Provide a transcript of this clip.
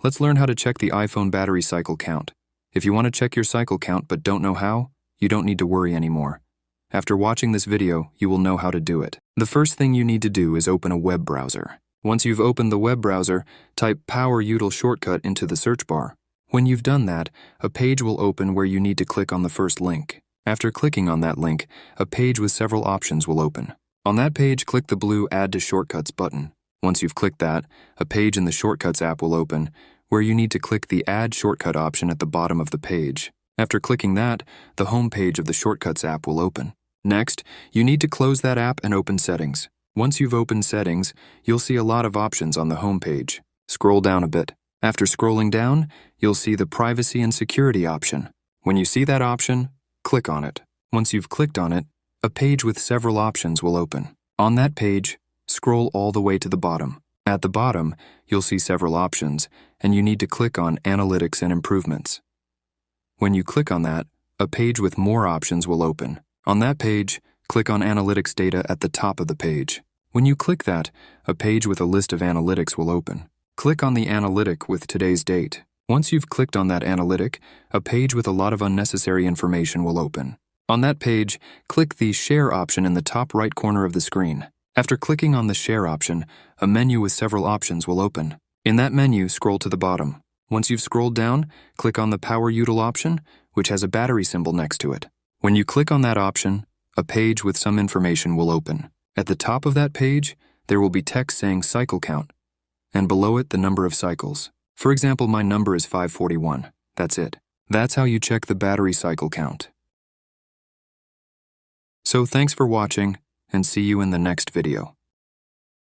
Let's learn how to check the iPhone battery cycle count. If you want to check your cycle count but don't know how, you don't need to worry anymore. After watching this video, you will know how to do it. The first thing you need to do is open a web browser. Once you've opened the web browser, type power util shortcut into the search bar. When you've done that, a page will open where you need to click on the first link. After clicking on that link, a page with several options will open. On that page, click the blue Add to Shortcuts button. Once you've clicked that, a page in the Shortcuts app will open, where you need to click the Add Shortcut option at the bottom of the page. After clicking that, the home page of the Shortcuts app will open. Next, you need to close that app and open Settings. Once you've opened Settings, you'll see a lot of options on the home page. Scroll down a bit. After scrolling down, you'll see the Privacy and Security option. When you see that option, click on it. Once you've clicked on it, a page with several options will open. On that page, scroll all the way to the bottom. At the bottom, you'll see several options, and you need to click on Analytics and Improvements. When you click on that, a page with more options will open. On that page, click on Analytics Data at the top of the page. When you click that, a page with a list of analytics will open. Click on the analytic with today's date. Once you've clicked on that analytic, a page with a lot of unnecessary information will open. On that page, click the Share option in the top right corner of the screen. After clicking on the Share option, a menu with several options will open. In that menu, scroll to the bottom. Once you've scrolled down, click on the Power Util option, which has a battery symbol next to it. When you click on that option, a page with some information will open. At the top of that page, there will be text saying Cycle Count, and below it the number of cycles. For example, my number is 541. That's it. That's how you check the battery cycle count. So thanks for watching, and see you in the next video.